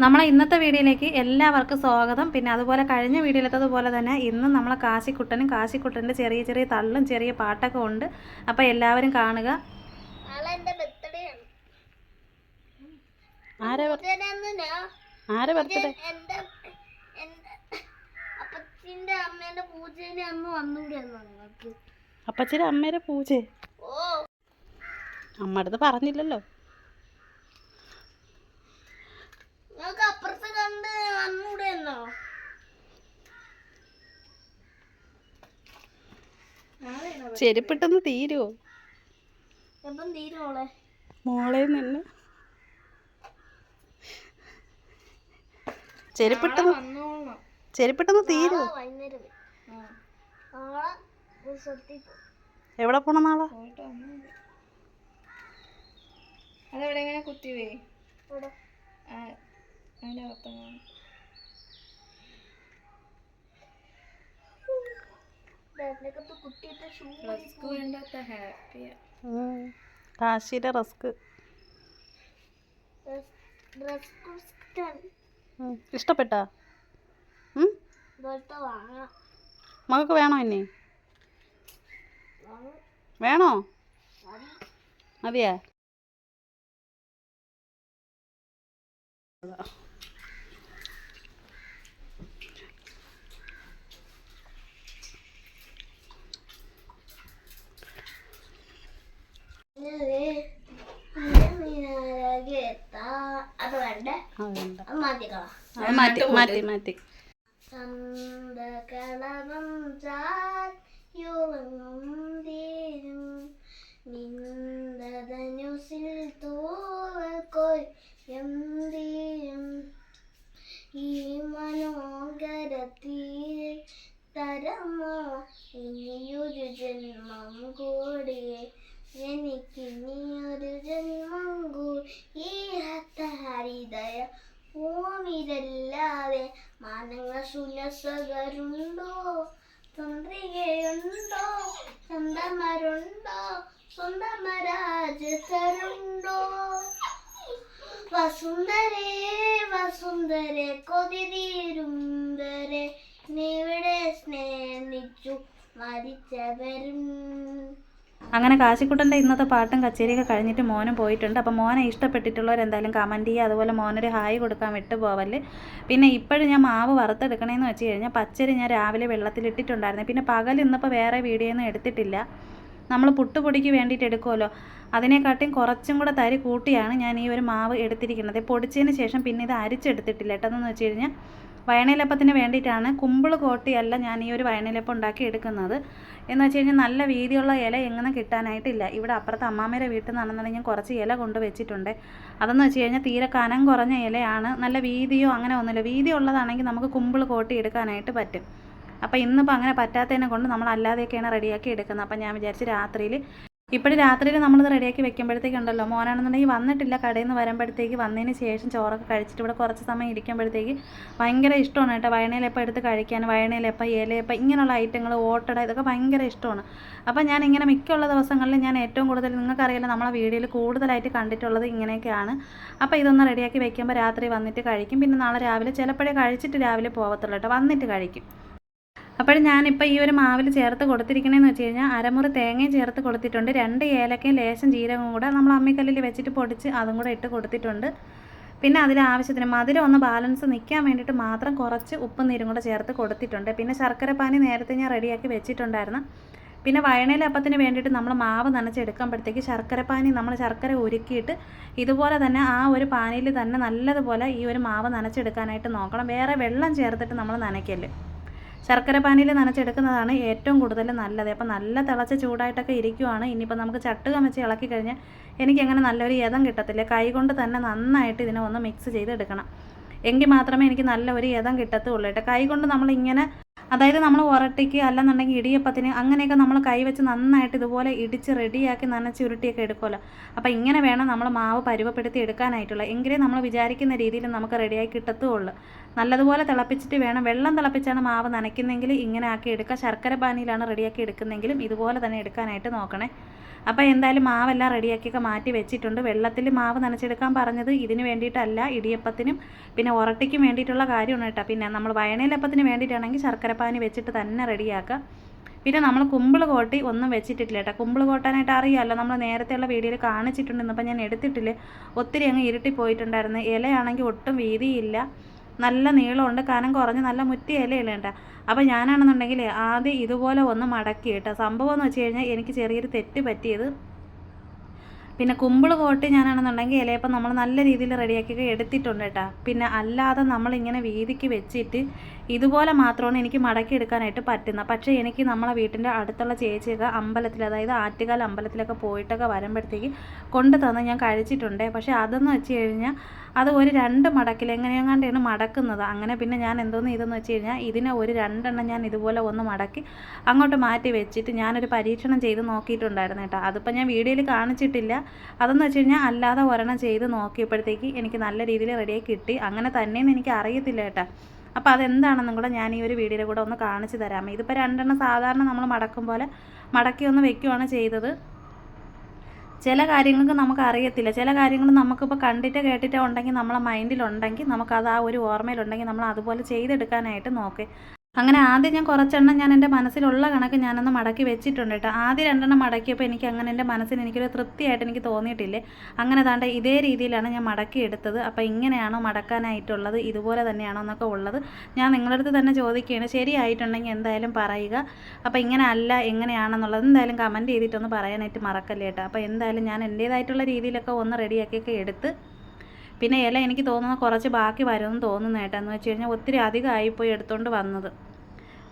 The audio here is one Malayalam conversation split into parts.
നമ്മളെ ഇന്നത്തെ വീഡിയോയിലേക്ക് എല്ലാവർക്കും സ്വാഗതം. പിന്നെ അതുപോലെ കഴിഞ്ഞ വീഡിയോയിലത്തതുപോലെ തന്നെ ഇന്നും നമ്മളെ കാശിക്കുട്ടൻ്റെ ചെറിയ ചെറിയ തള്ളും ചെറിയ പാട്ടൊക്കെ ഉണ്ട്. അപ്പോൾ എല്ലാവരും കാണുക. അപ്പച്ചിയുടെ അമ്മേരെ പൂജ അമ്മ അടുത്ത് പറഞ്ഞില്ലല്ലോ. ചെരുപ്പിട്ടൊന്ന് തീരുവോ മോളെ നിന്ന്? ചെരുപ്പിട്ടൊന്ന് തീരുവോ? എവിടെ പോണ നാളെ? അതെവിടെ എങ്ങനെ കുത്തിവേ കാശിയുടെ റസ്ക് ഇഷ്ടപ്പെട്ടാ? മകൾക്ക് വേണോ? ഇനി വേണോ? മതിയാ? മാറ്റി ഈ മനോഹരത്തിൽ തരമോ ഇനിയൊരു ജന്മം കൂടി, എനിക്കിനിയൊരു ജന്മം കൂടി. ഹരിതയ ഭൂമിയിലല്ലാതെ മാനങ്ങൾ സുലസകരുണ്ടോ? ചന്ദ്രികയുണ്ടോ? ചന്ദമരുണ്ടോ? സ്വന്തമരാജസരുണ്ടോ? വസുന്ധരേ വസുന്ധരെ കൊതി തീരും വരെ നീവിടെ സ്നേഹിച്ചു മരിച്ചവരും. അങ്ങനെ കാശിക്കുട്ടൻ്റെ ഇന്നത്തെ പാട്ടും കച്ചേരിയൊക്കെ കഴിഞ്ഞിട്ട് മോനും പോയിട്ടുണ്ട്. അപ്പോൾ മോനെ ഇഷ്ടപ്പെട്ടിട്ടുള്ളവർ എന്തായാലും കമൻറ്റ് ചെയ്യുക. അതുപോലെ മോനൊരു ഹായ് കൊടുക്കാൻ വിട്ടു പോവല്ലേ. പിന്നെ ഇപ്പോഴും ഞാൻ മാവ് വറുത്തെടുക്കണമെന്ന് വെച്ച് കഴിഞ്ഞാൽ പച്ചരി ഞാൻ രാവിലെ വെള്ളത്തിലിട്ടിട്ടുണ്ടായിരുന്നു. പിന്നെ പകൽ ഇന്നിപ്പോൾ വേറെ വീഡിയോ ഒന്നും എടുത്തിട്ടില്ല. നമ്മൾ പുട്ടുപൊടിക്ക് വേണ്ടിയിട്ട് എടുക്കുമല്ലോ, അതിനെക്കാട്ടിയും കുറച്ചും കൂടെ തരി കൂട്ടിയാണ് ഞാൻ ഈ ഒരു മാവ് എടുത്തിരിക്കുന്നത്. പൊടിച്ചതിന് ശേഷം പിന്നെ ഇത് അരിച്ചെടുത്തിട്ടില്ല കേട്ടതെന്ന് വെച്ച് കഴിഞ്ഞാൽ വയണയിലപ്പത്തിന് വേണ്ടിയിട്ടാണ്. കുമ്പിൾ കോട്ടിയല്ല ഞാൻ ഈ ഒരു വയണയിലപ്പം ഉണ്ടാക്കി എടുക്കുന്നത്. എന്ന് വെച്ച് കഴിഞ്ഞാൽ നല്ല വീതിയുള്ള ഇല എങ്ങനെ കിട്ടാനായിട്ടില്ല. ഇവിടെ അപ്പുറത്ത് അമ്മാമ്മയുടെ വീട്ടിൽ നിന്നാണെന്നുണ്ടെങ്കിൽ ഞാൻ കുറച്ച് ഇല കൊണ്ട് വെച്ചിട്ടുണ്ട്. അതെന്ന് വെച്ച് കഴിഞ്ഞാൽ തീരെ കനം കുറഞ്ഞ ഇലയാണ്. നല്ല വീതിയോ അങ്ങനെ ഒന്നുമില്ല. വീതി ഉള്ളതാണെങ്കിൽ നമുക്ക് കുമ്പിൾ കോട്ടി എടുക്കാനായിട്ട് പറ്റും. അപ്പോൾ ഇന്നിപ്പോൾ അങ്ങനെ പറ്റാത്തതിനെ കൊണ്ട് നമ്മൾ അല്ലാതെയൊക്കെയാണ് റെഡിയാക്കി എടുക്കുന്നത്. അപ്പോൾ ഞാൻ വിചാരിച്ച് രാത്രിയിൽ നമ്മളിത് റെഡിയാക്കി വെക്കുമ്പോഴത്തേക്കുണ്ടല്ലോ, മോനാണെന്നുണ്ടെങ്കിൽ വന്നിട്ടില്ല, കടയിൽ നിന്ന് വരുമ്പോഴത്തേക്ക് വന്നതിന് ശേഷം ചോറൊക്കെ കഴിച്ചിട്ട് ഇവിടെ കുറച്ച് സമയം ഇരിക്കുമ്പോഴത്തേക്ക് ഭയങ്കര ഇഷ്ടമാണ് കേട്ടോ വയണയിലപ്പം എടുത്ത് കഴിക്കാൻ. വയണയിലപ്പം, ഇലയപ്പം, ഇങ്ങനെയുള്ള ഐറ്റങ്ങൾ, ഓട്ടട, ഇതൊക്കെ ഭയങ്കര ഇഷ്ടമാണ്. അപ്പോൾ ഞാൻ ഇങ്ങനെ മിക്കുള്ള ദിവസങ്ങളിൽ ഞാൻ ഏറ്റവും കൂടുതൽ, നിങ്ങൾക്കറിയില്ല നമ്മളെ വീഡിയോയിൽ കൂടുതലായിട്ട് കണ്ടിട്ടുള്ളത് ഇങ്ങനെയൊക്കെയാണ്. അപ്പോൾ ഇതൊന്ന് റെഡിയാക്കി വെക്കുമ്പോൾ രാത്രി വന്നിട്ട് കഴിക്കും. പിന്നെ നാളെ രാവിലെ ചിലപ്പോഴേ കഴിച്ചിട്ട് രാവിലെ പോകത്തുള്ളൂ കേട്ടോ, വന്നിട്ട് കഴിക്കും. അപ്പോൾ ഞാനിപ്പോൾ ഈ ഒരു മാവിൽ ചേർത്ത് കൊടുത്തിരിക്കണേന്ന് വെച്ച് കഴിഞ്ഞാൽ അരമുറി തേങ്ങയും ചേർത്ത് കൊടുത്തിട്ടുണ്ട്. 2 ഏലക്കയും ലേശം ജീരകവും കൂടെ നമ്മൾ അമ്മിക്കല്ലിൽ വെച്ചിട്ട് പൊടിച്ച് അതും കൂടെ ഇട്ട് കൊടുത്തിട്ടുണ്ട്. പിന്നെ അതിലാവശ്യത്തിന് മധുരം ഒന്ന് ബാലൻസ് നിൽക്കാൻ വേണ്ടിയിട്ട് മാത്രം കുറച്ച് ഉപ്പും നീരും കൂടെ ചേർത്ത് കൊടുത്തിട്ടുണ്ട്. പിന്നെ ശർക്കരപ്പാനി നേരത്തെ ഞാൻ റെഡിയാക്കി വെച്ചിട്ടുണ്ടായിരുന്നു. പിന്നെ വയണയിലപ്പത്തിന് വേണ്ടിയിട്ട് നമ്മൾ മാവ് നനച്ചെടുക്കുമ്പോഴത്തേക്ക് ശർക്കരപ്പാനി നമ്മൾ ശർക്കര ഉരുക്കിയിട്ട് ഇതുപോലെ തന്നെ ആ ഒരു പാനിയിൽ തന്നെ നല്ലതുപോലെ ഈ ഒരു മാവ് നനച്ചെടുക്കാനായിട്ട് നോക്കണം. വേറെ വെള്ളം ചേർത്തിട്ട് നമ്മൾ നനയ്ക്കല്ലേ. ശർക്കര പാനിയിൽ നനച്ചെടുക്കുന്നതാണ് ഏറ്റവും കൂടുതൽ നല്ലത്. അപ്പം നല്ല തിളച്ച് ചൂടായിട്ടൊക്കെ ഇരിക്കുവാണ്. ഇനിയിപ്പോൾ നമുക്ക് ചട്ടുകം വെച്ച് ഇളക്കി കഴിഞ്ഞാൽ എനിക്കങ്ങനെ നല്ലൊരു യഥം കിട്ടത്തില്ല. കൈ കൊണ്ട് തന്നെ നന്നായിട്ട് ഇതിനെ ഒന്ന് മിക്സ് ചെയ്തെടുക്കണം. എങ്കിൽ മാത്രമേ എനിക്ക് നല്ല ഒരു യഥം കിട്ടത്തുള്ളൂ കേട്ടോ. കൈ കൊണ്ട് നമ്മളിങ്ങനെ അതായത് നമ്മൾ ഉരട്ടിക്ക് അല്ലെന്നുണ്ടെങ്കിൽ ഇടിയപ്പത്തിന് അങ്ങനെയൊക്കെ നമ്മൾ കൈവച്ച് നന്നായിട്ട് ഇതുപോലെ ഇടിച്ച് റെഡിയാക്കി നനച്ച് ഉരുട്ടിയൊക്കെ എടുക്കുമല്ലോ. അപ്പോൾ ഇങ്ങനെ വേണം നമ്മൾ മാവ് പരുവപ്പെടുത്തി എടുക്കാനായിട്ടുള്ള. എങ്കിലേ നമ്മൾ വിചാരിക്കുന്ന രീതിയിൽ നമുക്ക് റെഡിയാക്കി കിട്ടത്തുള്ളൂ. നല്ലതുപോലെ തിളപ്പിച്ചിട്ട് വേണം. വെള്ളം തിളപ്പിച്ചാണ് മാവ് നനയ്ക്കുന്നതെങ്കിൽ ഇങ്ങനെ ആക്കി എടുക്കുക. ശർക്കര പാനിയിലാണ് റെഡിയാക്കി എടുക്കുന്നതെങ്കിലും ഇതുപോലെ തന്നെ എടുക്കാനായിട്ട് നോക്കണേ. അപ്പോൾ എന്തായാലും മാവെല്ലാം റെഡിയാക്കിയൊക്കെ മാറ്റി വെച്ചിട്ടുണ്ട്. വെള്ളത്തിൽ മാവ് നനച്ചെടുക്കാൻ പറഞ്ഞത് ഇതിന് വേണ്ടിയിട്ടല്ല, ഇടിയപ്പത്തിനും പിന്നെ ഉറട്ടിക്കും വേണ്ടിയിട്ടുള്ള കാര്യമാണ് കേട്ടോ. പിന്നെ നമ്മൾ വയണയിലപ്പത്തിന് വേണ്ടിയിട്ടാണെങ്കിൽ ശർക്കരപ്പാനി വെച്ചിട്ട് തന്നെ റെഡിയാക്കുക. പിന്നെ നമ്മൾ കുമ്പിൾ കോട്ടി ഒന്നും വെച്ചിട്ടില്ല കേട്ടോ. കുമ്പിൾ കോട്ടാനായിട്ട് അറിയാമല്ലോ, നമ്മൾ നേരത്തെയുള്ള വീഡിയോയിൽ കാണിച്ചിട്ടുണ്ട്. ഇന്നിപ്പോൾ ഞാൻ എടുത്തിട്ടില്ല, ഒത്തിരി അങ്ങ് ഇരുട്ടി പോയിട്ടുണ്ടായിരുന്നു. ഇലയാണെങ്കിൽ ഒട്ടും വീതിയില്ല, നല്ല നീളമുണ്ട്, കനം കുറഞ്ഞ് നല്ല മുറ്റി ഇലയില്ല കേട്ടോ. അപ്പോൾ ഞാനാണെന്നുണ്ടെങ്കിൽ ആദ്യം ഇതുപോലെ ഒന്ന് മടക്കി കേട്ടോ. സംഭവം എന്ന് വെച്ച് കഴിഞ്ഞാൽ എനിക്ക് ചെറിയൊരു തെറ്റ് പറ്റിയത്, പിന്നെ കുമ്പിൾ കോട്ടി ഞാനാണെന്നുണ്ടെങ്കിൽ ഇലയപ്പം നമ്മൾ നല്ല രീതിയിൽ റെഡിയാക്കി എടുത്തിട്ടുണ്ട് കേട്ടോ. പിന്നെ അല്ലാതെ നമ്മളിങ്ങനെ വീതിക്ക് വെച്ചിട്ട് ഇതുപോലെ മാത്രമാണ് എനിക്ക് മടക്കി എടുക്കാനായിട്ട് പറ്റുന്നത്. പക്ഷേ എനിക്ക് നമ്മളെ വീട്ടിൻ്റെ അടുത്തുള്ള ചേച്ചിയൊക്കെ അമ്പലത്തിൽ, അതായത് ആറ്റുകാൽ അമ്പലത്തിലൊക്കെ പോയിട്ടൊക്കെ വരുമ്പോഴത്തേക്ക് കൊണ്ട് തന്ന് ഞാൻ കഴിച്ചിട്ടുണ്ട്. പക്ഷേ അതെന്ന് വെച്ച് കഴിഞ്ഞാൽ അത് ഒരു 2 മടക്കിൽ എങ്ങനെയെങ്ങാണ്ടാണ് മടക്കുന്നത്. അങ്ങനെ പിന്നെ ഞാൻ എന്തോന്ന് ഇതെന്ന് വെച്ച് കഴിഞ്ഞാൽ ഇതിനെ ഒരു 2 എണ്ണം ഞാൻ ഇതുപോലെ ഒന്ന് മടക്കി അങ്ങോട്ട് മാറ്റി വെച്ചിട്ട് ഞാനൊരു പരീക്ഷണം ചെയ്ത് നോക്കിയിട്ടുണ്ടായിരുന്നു കേട്ടോ. അതിപ്പോൾ ഞാൻ വീഡിയോയിൽ കാണിച്ചിട്ടില്ല. അതെന്ന് വെച്ച് കഴിഞ്ഞാൽ അല്ലാതെ ഒരെണ്ണം ചെയ്ത് നോക്കിയപ്പോഴത്തേക്ക് എനിക്ക് നല്ല രീതിയിൽ റെഡിയായി കിട്ടി. അങ്ങനെ തന്നെയെന്ന് എനിക്ക് അറിയത്തില്ല കേട്ടോ. അപ്പോൾ അതെന്താണെന്നും കൂടെ ഞാൻ ഈ ഒരു വീഡിയോയിൽ കൂടെ ഒന്ന് കാണിച്ച് തരാം. ഇതിപ്പോൾ 2 എണ്ണം സാധാരണ നമ്മൾ മടക്കും പോലെ മടക്കി ഒന്ന് വെക്കുകയാണ് ചെയ്തത്. ചില കാര്യങ്ങൾക്ക് നമുക്ക് അറിയത്തില്ല, ചില കാര്യങ്ങൾ നമുക്കിപ്പോൾ കണ്ടിട്ടോ കേട്ടിട്ടോ ഉണ്ടെങ്കിൽ നമ്മളെ മൈൻഡിലുണ്ടെങ്കിൽ നമുക്കത് ആ ഒരു ഓർമ്മയിലുണ്ടെങ്കിൽ നമ്മൾ അതുപോലെ ചെയ്തെടുക്കാനായിട്ട് നോക്കേ. അങ്ങനെ ആദ്യം ഞാൻ കുറച്ചെണ്ണം ഞാൻ എൻ്റെ മനസ്സിലുള്ള കണക്ക് ഞാനൊന്ന് മടക്കി വെച്ചിട്ടുണ്ട് കേട്ടോ. ആദ്യം 2 എണ്ണം മടക്കിയപ്പോൾ എനിക്ക് അങ്ങനെ എൻ്റെ മനസ്സിന് എനിക്കൊരു തൃപ്തിയായിട്ട് എനിക്ക് തോന്നിയിട്ടില്ലേ. അങ്ങനെ താണ്ട ഇതേ രീതിയിലാണ് ഞാൻ മടക്കി എടുത്തത്. അപ്പോൾ ഇങ്ങനെയാണോ മടക്കാനായിട്ടുള്ളത്, ഇതുപോലെ തന്നെയാണോ എന്നൊക്കെ ഉള്ളത് ഞാൻ നിങ്ങളുടെ അടുത്ത് തന്നെ ചോദിക്കുകയാണ്. ശരിയായിട്ടുണ്ടെങ്കിൽ എന്തായാലും പറയുക. അപ്പോൾ ഇങ്ങനെ അല്ല എങ്ങനെയാണെന്നുള്ളത് എന്തായാലും കമൻറ്റ് ചെയ്തിട്ടൊന്ന് പറയാനായിട്ട് മറക്കല്ലേ കേട്ടോ. അപ്പോൾ എന്തായാലും ഞാൻ എൻ്റേതായിട്ടുള്ള രീതിയിലൊക്കെ ഒന്ന് റെഡിയാക്കിയൊക്കെ എടുത്ത്, പിന്നെ ഇല എനിക്ക് തോന്നുന്നത് കുറച്ച് ബാക്കി വരുമെന്ന് തോന്നുന്നു കേട്ടോ. എന്ന് വെച്ച് കഴിഞ്ഞാൽ ഒത്തിരി അധികമായിപ്പോയി എടുത്തുകൊണ്ട് വന്നത്.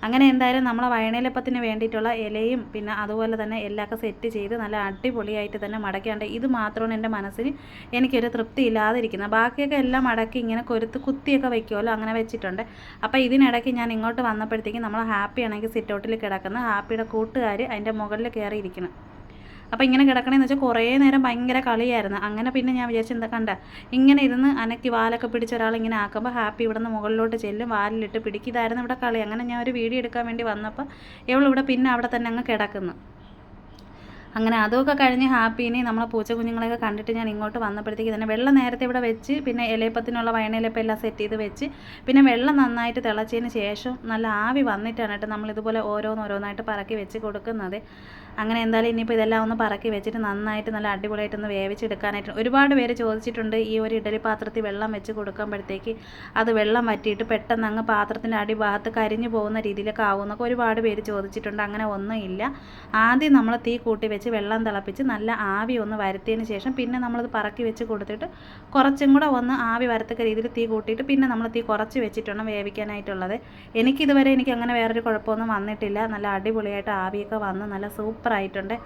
അങ്ങനെ എന്തായാലും നമ്മളെ വയണയിലപ്പത്തിന് വേണ്ടിയിട്ടുള്ള ഇലയും പിന്നെ അതുപോലെ തന്നെ എല്ലാമൊക്കെ സെറ്റ് ചെയ്ത് നല്ല അടിപൊളിയായിട്ട് തന്നെ മടക്കിയാണ്ട് ഇത് മാത്രമാണ് എൻ്റെ മനസ്സിന് എനിക്കൊരു തൃപ്തി ഇല്ലാതിരിക്കുന്നത്. ബാക്കിയൊക്കെ എല്ലാം മടക്കി ഇങ്ങനെ കൊരുത്ത് കുത്തിയൊക്കെ വയ്ക്കുമല്ലോ, അങ്ങനെ വെച്ചിട്ടുണ്ട്. അപ്പോൾ ഇതിനിടയ്ക്ക് ഞാൻ ഇങ്ങോട്ട് വന്നപ്പോഴത്തേക്കും നമ്മൾ ഹാപ്പി ആണെങ്കിൽ സിറ്റൗട്ടിൽ കിടക്കുന്ന ഹാപ്പിയുടെ കൂട്ടുകാർ അതിൻ്റെ മുകളിൽ കയറിയിരിക്കണം. അപ്പോൾ ഇങ്ങനെ കിടക്കണമെന്ന് വെച്ചാൽ കുറേ നേരം ഭയങ്കര കളിയായിരുന്നു. അങ്ങനെ പിന്നെ ഞാൻ വിചാരിച്ചു എന്താ കണ്ട ഇങ്ങനെ ഇരുന്ന് അനക്കി വാലൊക്കെ പിടിച്ച ഒരാളിങ്ങനെ ആക്കുമ്പോൾ ഹാപ്പി ഇവിടെ നിന്ന് മുകളിലോട്ട് ചെല്ലും, വാലിലിട്ട് പിടിക്കിതായിരുന്നു ഇവിടെ കളി. അങ്ങനെ ഞാൻ ഒരു വീഡിയോ എടുക്കാൻ വേണ്ടി വന്നപ്പോൾ ഇവളിവിടെ പിന്നെ അവിടെ തന്നെ അങ്ങ് കിടക്കുന്നു. അങ്ങനെ അതൊക്കെ കഴിഞ്ഞ് ഹാപ്പീനെ നമ്മളെ പൂച്ച കുഞ്ഞുങ്ങളെയൊക്കെ കണ്ടിട്ട് ഞാൻ ഇങ്ങോട്ട് വന്നപ്പോഴത്തേക്ക് തന്നെ വെള്ളം നേരത്തെ ഇവിടെ വെച്ച് പിന്നെ ഇലയപ്പത്തിനുള്ള വയണയിലപ്പം എല്ലാം സെറ്റ് ചെയ്ത് വെച്ച് പിന്നെ വെള്ളം നന്നായിട്ട് തിളച്ചതിന് ശേഷം നല്ല ആവി വന്നിട്ടാണ് കേട്ടോ നമ്മളിതുപോലെ ഓരോന്നോരോന്നായിട്ട് പറക്കി വെച്ച് കൊടുക്കുന്നത്. അങ്ങനെ എന്തായാലും ഇനിയിപ്പോൾ ഇതെല്ലാം ഒന്ന് പറക്കി വെച്ചിട്ട് നന്നായിട്ട് നല്ല അടിപൊളിയായിട്ടൊന്ന് വേവിച്ചെടുക്കാനായിട്ട് ഒരുപാട് പേര് ചോദിച്ചിട്ടുണ്ട്. ഈ ഒരു ഇഡലി പാത്രത്തിൽ വെള്ളം വെച്ച് കൊടുക്കുമ്പോഴത്തേക്ക് അത് വെള്ളം വറ്റിയിട്ട് പെട്ടെന്ന് അങ്ങ് പാത്രത്തിൻ്റെ അടിഭാഗത്ത് കരിഞ്ഞു പോകുന്ന രീതിയിലൊക്കെ ആവുമെന്നൊക്കെ ഒരുപാട് പേര് ചോദിച്ചിട്ടുണ്ട്. അങ്ങനെ ഒന്നുമില്ല. ആദ്യം നമ്മൾ തീ കൂട്ടി വെച്ച് വെള്ളം തിളപ്പിച്ച് നല്ല ആവി ഒന്ന് വരുത്തിയതിന് ശേഷം പിന്നെ നമ്മളത് പറക്കി വെച്ച് കൊടുത്തിട്ട് കുറച്ചും കൂടെ ഒന്ന് ആവി വരത്തക്ക രീതിയിൽ തീ കൂട്ടിയിട്ട് പിന്നെ നമ്മൾ തീ കുറച്ച് വെച്ചിട്ടാണ് വേവിക്കാനായിട്ടുള്ളത്. എനിക്കിതുവരെ എനിക്ക് അങ്ങനെ വേറൊരു കുഴപ്പമൊന്നും വന്നിട്ടില്ല. നല്ല അടിപൊളിയായിട്ട് ആവിയൊക്കെ വന്ന് നല്ല സൂപ്പറായിട്ടുണ്ട്.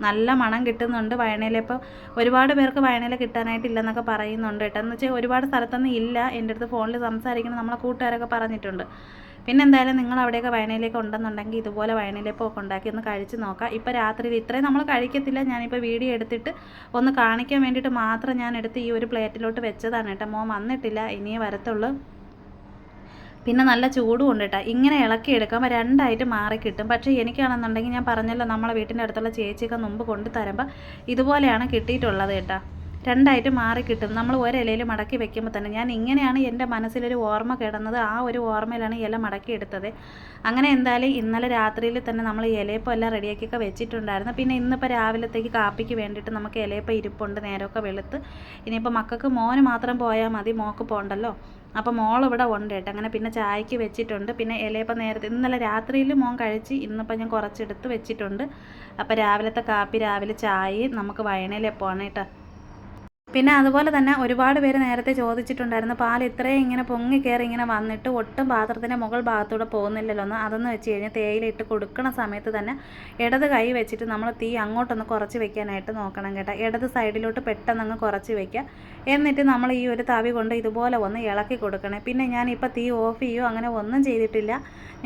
നല്ല മണം കിട്ടുന്നുണ്ട്. വയണയിലിപ്പോൾ ഒരുപാട് പേർക്ക് വയണയില കിട്ടാനായിട്ടില്ലെന്നൊക്കെ പറയുന്നുണ്ട് കേട്ടോ. എന്ന് വെച്ചാൽ ഒരുപാട് സ്ഥലത്തൊന്നും ഇല്ല. എൻ്റെ അടുത്ത് ഫോണിൽ സംസാരിക്കുന്ന നമ്മളെ കൂട്ടുകാരൊക്കെ പറഞ്ഞിട്ടുണ്ട്. പിന്നെ എന്തായാലും നിങ്ങൾ അവിടെയൊക്കെ വയണയിലേക്ക് ഉണ്ടെന്നുണ്ടെങ്കിൽ ഇതുപോലെ വയണയിലൊക്കെ ഉണ്ടാക്കി ഒന്ന് കഴിച്ച് നോക്കാം. ഇപ്പോൾ രാത്രിയിൽ ഇത്രയും നമ്മൾ കഴിക്കത്തില്ല. ഞാനിപ്പോൾ വീഡിയോ എടുത്തിട്ട് ഒന്ന് കാണിക്കാൻ വേണ്ടിയിട്ട് മാത്രം ഞാൻ എടുത്ത് ഈ ഒരു പ്ലേറ്റിലോട്ട് വെച്ചതാണ് കേട്ടോ. മോൻ വന്നിട്ടില്ല, ഇനിയേ വരത്തുള്ളൂ. പിന്നെ നല്ല ചൂടും ഉണ്ട് കേട്ടോ. ഇങ്ങനെ ഇളക്കിയെടുക്കുമ്പോൾ 2 ആയിട്ട് മാറി കിട്ടും. പക്ഷേ എനിക്കാണെന്നുണ്ടെങ്കിൽ ഞാൻ പറഞ്ഞല്ലോ നമ്മളെ വീട്ടിൻ്റെ അടുത്തുള്ള ചേച്ചിയൊക്കെ മുമ്പ് കൊണ്ടു തരുമ്പോൾ ഇതുപോലെയാണ് കിട്ടിയിട്ടുള്ളത് കേട്ടോ. 2 ആയിട്ട് മാറി കിട്ടും. നമ്മൾ ഒരിലയിൽ മടക്കി വെക്കുമ്പോൾ തന്നെ ഞാൻ ഇങ്ങനെയാണ് എൻ്റെ മനസ്സിലൊരു ഓർമ്മ കിടന്നത്. ആ ഒരു ഓർമ്മയിലാണ് ഇല മടക്കി എടുത്തത്. അങ്ങനെ എന്തായാലും ഇന്നലെ രാത്രിയിൽ തന്നെ നമ്മൾ ഇലയപ്പം എല്ലാം റെഡിയാക്കിയൊക്കെ വെച്ചിട്ടുണ്ടായിരുന്നു. പിന്നെ ഇന്നിപ്പോൾ രാവിലത്തേക്ക് കാപ്പിക്ക് വേണ്ടിയിട്ട് നമുക്ക് ഇലയപ്പം ഇരിപ്പുണ്ട്, നേരമൊക്കെ വെളുത്ത്. ഇനിയിപ്പോൾ മക്കൾക്ക് മോന് മാത്രം പോയാൽ മതി, മോൾക്ക് പോകണ്ടല്ലോ. അപ്പോൾ മോളിവിടെ ഉണ്ട് കേട്ടോ. അങ്ങനെ പിന്നെ ചായക്ക് വെച്ചിട്ടുണ്ട്. പിന്നെ ഇലയപ്പം നേരത്തെ ഇന്നലെ രാത്രിയിൽ മോൻ കഴിച്ച് ഇന്നിപ്പോൾ ഞാൻ കുറച്ചെടുത്ത് വെച്ചിട്ടുണ്ട്. അപ്പോൾ രാവിലത്തെ കാപ്പി രാവിലെ ചായയും നമുക്ക് വയണയിലപ്പമാണ് കേട്ടോ. പിന്നെ അതുപോലെ തന്നെ ഒരുപാട് പേര് നേരത്തെ ചോദിച്ചിട്ടുണ്ടായിരുന്നു പാൽ ഇത്രയും ഇങ്ങനെ പൊങ്ങി കയറി ഇങ്ങനെ വന്നിട്ട് ഒട്ടും പാത്രത്തിൻ്റെ മുകൾ ഭാഗത്തൂടെ പോകുന്നില്ലല്ലോ എന്ന്. അതെന്ന് വെച്ച് കഴിഞ്ഞാൽ തേയിലിട്ട് കൊടുക്കുന്ന സമയത്ത് തന്നെ ഇടത് കൈ വെച്ചിട്ട് നമ്മൾ തീ അങ്ങോട്ടൊന്ന് കുറച്ച് വെക്കാനായിട്ട് നോക്കണം കേട്ടോ. ഇടത് സൈഡിലോട്ട് പെട്ടെന്ന് അങ്ങ് കുറച്ച് വെക്കുക. എന്നിട്ട് നമ്മൾ ഈ ഒരു തവി കൊണ്ട് ഇതുപോലെ ഒന്ന് ഇളക്കി കൊടുക്കണേ. പിന്നെ ഞാനിപ്പോൾ തീ ഓഫ് ചെയ്യുകയോ അങ്ങനെ ഒന്നും ചെയ്തിട്ടില്ല.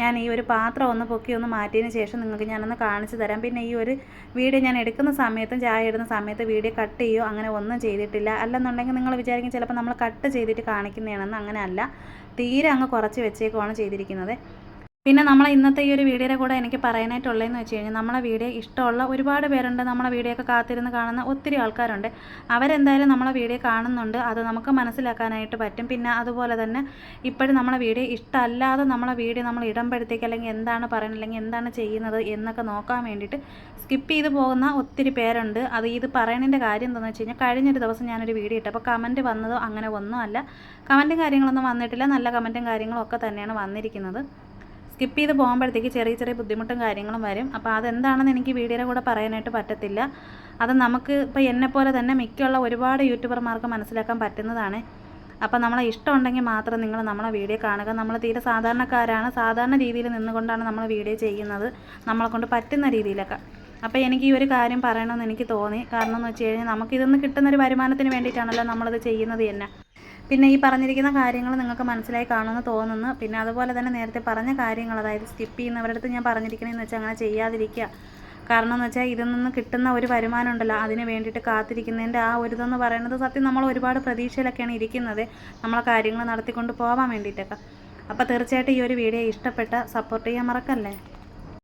ഞാൻ ഈ ഒരു പാത്രം ഒന്ന് പൊക്കി ഒന്ന് മാറ്റിയതിന് ശേഷം നിങ്ങൾക്ക് ഞാനൊന്ന് കാണിച്ചു തരാം. പിന്നെ ഈ ഒരു വീഡിയോ ഞാൻ എടുക്കുന്ന സമയത്തും ചായ ഇടുന്ന സമയത്ത് വീഡിയോ കട്ട് ചെയ്യുകയോ അങ്ങനെ ഒന്നും ചെയ്തിട്ടില്ല. അല്ലെന്നുണ്ടെങ്കിൽ നിങ്ങൾ വിചാരിക്കും ചിലപ്പോൾ നമ്മൾ കട്ട് ചെയ്തിട്ട് കാണിക്കുന്നതാണെന്ന്. അങ്ങനെ അല്ല, തീരെ അങ്ങ് കുറച്ച് വെച്ചേക്കുവാണ് ചെയ്തിരിക്കുന്നത്. പിന്നെ നമ്മളെ ഇന്നത്തെ ഈ ഒരു വീഡിയോയുടെ കൂടെ എനിക്ക് പറയാനായിട്ടുള്ളതെന്ന് വെച്ച് കഴിഞ്ഞാൽ നമ്മളെ വീഡിയോ ഇഷ്ടമുള്ള ഒരുപാട് പേരുണ്ട്. നമ്മളെ വീഡിയോ ഒക്കെ കാത്തിരുന്ന് കാണുന്ന ഒത്തിരി ആൾക്കാരുണ്ട്. അവരെന്തായാലും നമ്മളെ വീഡിയോ കാണുന്നുണ്ട്, അത് നമുക്ക് മനസ്സിലാക്കാനായിട്ട് പറ്റും. പിന്നെ അതുപോലെ തന്നെ ഇപ്പോഴും നമ്മളെ വീഡിയോ ഇഷ്ടമല്ലാതെ നമ്മളെ വീഡിയോ നമ്മൾ ഇടുമ്പോഴത്തേക്ക് അല്ലെങ്കിൽ എന്താണ് പറയുന്നത് അല്ലെങ്കിൽ എന്താണ് ചെയ്യുന്നത് എന്നൊക്കെ നോക്കാൻ വേണ്ടിയിട്ട് സ്കിപ്പ് ചെയ്ത് പോകുന്ന ഒത്തിരി പേരുണ്ട്. ഇത് പറയണതിൻ്റെ കാര്യം എന്താണെന്ന് വെച്ച് കഴിഞ്ഞാൽ കഴിഞ്ഞൊരു ദിവസം ഞാനൊരു വീഡിയോ ഇട്ടപ്പോൾ കമൻറ്റ് വന്നതോ അങ്ങനെ ഒന്നുമല്ല. കമൻറ്റും കാര്യങ്ങളൊന്നും വന്നിട്ടില്ല, നല്ല കമൻറ്റും കാര്യങ്ങളും ഒക്കെ തന്നെയാണ് വന്നിരിക്കുന്നത്. സ്കിപ്പ് ചെയ്ത് പോകുമ്പോഴത്തേക്ക് ചെറിയ ചെറിയ ബുദ്ധിമുട്ടും കാര്യങ്ങളും വരും. അപ്പോൾ അതെന്താണെന്ന് എനിക്ക് വീഡിയോയുടെ കൂടെ പറയാനായിട്ട് പറ്റത്തില്ല. അത് നമുക്ക് ഇപ്പോൾ എന്നെപ്പോലെ തന്നെ മിക്കുള്ള ഒരുപാട് യൂട്യൂബർമാർക്ക് മനസ്സിലാക്കാൻ പറ്റുന്നതാണ്. അപ്പോൾ നമ്മളെ ഇഷ്ടമുണ്ടെങ്കിൽ മാത്രം നിങ്ങൾ നമ്മളെ വീഡിയോ കാണുക. നമ്മൾ തീരെ സാധാരണക്കാരാണ്, സാധാരണ രീതിയിൽ നിന്നുകൊണ്ടാണ് നമ്മൾ വീഡിയോ ചെയ്യുന്നത്, നമ്മളെ കൊണ്ട് പറ്റുന്ന രീതിയിലൊക്കെ. അപ്പോൾ എനിക്ക് ഈ ഒരു കാര്യം പറയണമെന്ന് എനിക്ക് തോന്നി. കാരണം എന്ന് വെച്ച് കഴിഞ്ഞാൽ നമുക്കിതൊന്ന് കിട്ടുന്നൊരു വരുമാനത്തിന് വേണ്ടിയിട്ടാണല്ലോ നമ്മളിത് ചെയ്യുന്നത് തന്നെ. പിന്നെ ഈ പറഞ്ഞിരിക്കുന്ന കാര്യങ്ങൾ നിങ്ങൾക്ക് മനസ്സിലായി കാണുമെന്ന് തോന്നുന്നു. പിന്നെ അതുപോലെ തന്നെ നേരത്തെ പറഞ്ഞ കാര്യങ്ങൾ, അതായത് സ്കിപ്പ് ചെയ്യുന്നവരുടെ അടുത്ത് ഞാൻ പറഞ്ഞിരിക്കണമെന്ന് വെച്ചാൽ അങ്ങനെ ചെയ്യാതിരിക്കുക. കാരണം എന്ന് വെച്ചാൽ ഇതിൽ നിന്ന് കിട്ടുന്ന ഒരു വരുമാനം ഉണ്ടല്ലോ, അതിന് വേണ്ടിയിട്ട് കാത്തിരിക്കുന്നതിൻ്റെ ആ ഒരു ഇതെന്ന് പറയുന്നത് സത്യം നമ്മൾ ഒരുപാട് പ്രതീക്ഷയിലൊക്കെയാണ് ഇരിക്കുന്നത് നമ്മളെ കാര്യങ്ങൾ നടത്തിക്കൊണ്ട് പോകാൻ വേണ്ടിയിട്ടൊക്കെ. അപ്പോൾ തീർച്ചയായിട്ടും ഈ ഒരു വീഡിയോ ഇഷ്ടപ്പെട്ട സപ്പോർട്ട് ചെയ്യാൻ മറക്കല്ലേ.